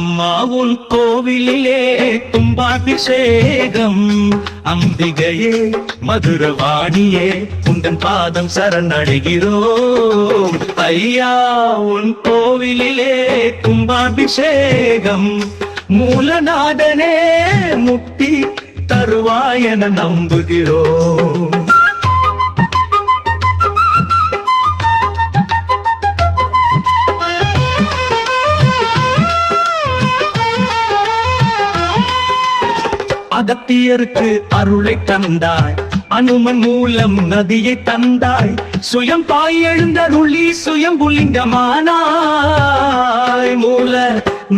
அம்மா உன் கோவிலிலே கும்பாபிஷேகம். அம்பிகையே மதுரவாணியே உந்தன் பாதம் சரணடைகிறோம். ஐயா உன் கோவிலிலே கும்பாபிஷேகம். மூலநாதனே முக்தி தருவாயென நம்புகிறோம். அகத்தியருக்கு அருளை தந்தாய், அனுமன் மூலம் நதியை தந்தாய். சுயம் பாய் எழுந்தருளி சுயம்புலிங்கமானாய். மூல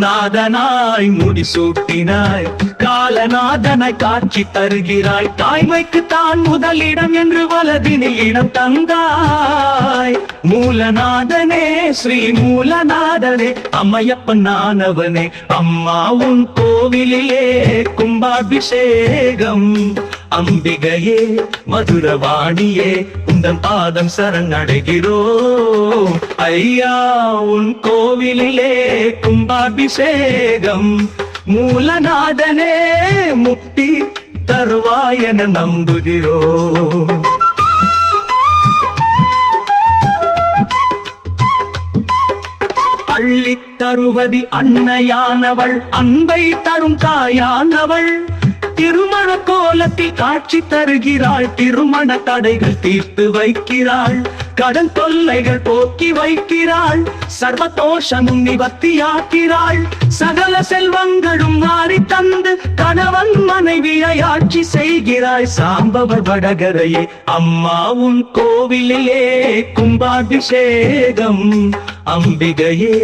நாதனாய் முடிசூட்டினாய், காலநாதனாய் காட்சி தருகிறாய். தாய்மைக்கு தான் முதலிடம் என்று வலதினில் இடம் தந்தாய். மூலநாதனே ஸ்ரீ மூலநாதனே அம்மையப்பன் நானவனே. அம்மா உன் கோவிலிலே கும்பாபிஷேகம். அம்பிகையே மதுரவாணியே உந்தன் பாதம் சரணடைகிறோம். ஐயா உன் கோவிலிலே கும்பாபிஷேகம். மூலநாதனே முக்தி தருவாயென நம்புகிறோம். அள்ளி தருவதி அன்னையானவள், அன்பை தரும் தாயானவள். திருமண கோலத்தில் காட்சி தருகிறாள், திருமண தடைகள் தீர்த்து வைக்கிறாள். கடன் தொல்லைகள் போக்கி வைக்கிறாள், சர்வதோஷமும் நிவர்த்தியாக்கிறாள். சகல செல்வங்களும் மாறி தந்து கணவன் மனைவியை ஆட்சி செய்கிறாய். சாம்பவ வடகரையே அம்மா உன் கோவிலிலே கும்பாபிஷேகம். அம்பிகையே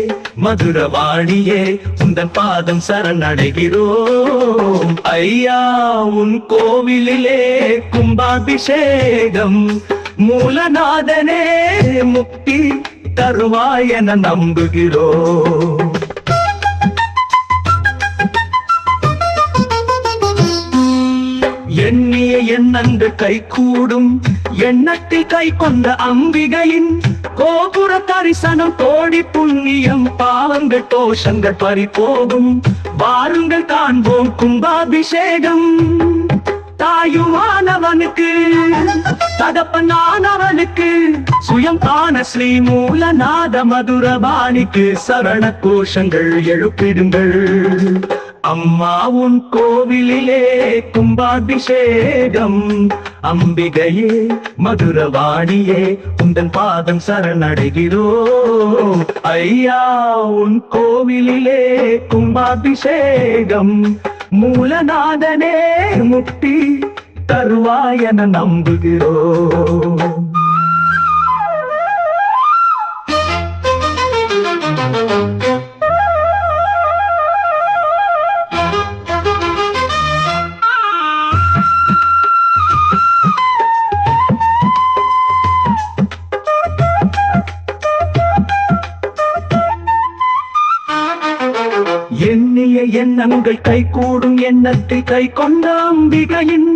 மதுரவாணியே உந்தன் பாதம் சரணடைகிறோம். ஐயா உன் கோவிலிலே கும்பாபிஷேகம். மூலநாதனே முக்தி தருவாயென நம்புகிறோம். எண்ணிய எண்ணங்கள் கைகூடும், எண்ணத்தில் கை கொண்ட அம்பிகையின் கோபுர தரிசனம் கோடி புண்ணியம். பாவங்கள் தோஷங்கள் பறிபோகும், வாருங்கள் காண்போம் கும்பாபிஷேகம். தாயுமானவனுக்கு தகப்பனானவனுக்கு சுயம் காண ஸ்ரீ மூலநாத மதுரபாணிக்கு சரண கோஷங்கள் எழுப்பிடுங்கள். அம்மா உன் கோவிலிலே கும்பாபிஷேகம். அம்பிகையே மதுரவாணியே உந்தன் பாதம் சரணடைகிறோம். ஐயா உன் கோவிலிலே கும்பாபிஷேகம். மூலநாதனே முக்தி தருவாயென நம்புகிறோம். எண்ணிய எண்ணங்கள் கைகூடும், எண்ணத்தில் கை கொண்ட அம்பிகையின்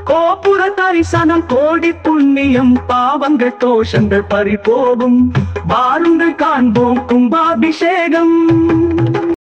கோபுர தரிசனம் கோடி புண்ணியம். பாவங்கள் தோஷங்கள் பறிபோகும், வாருங்கள் காண்போம் கும்பாபிஷேகம்.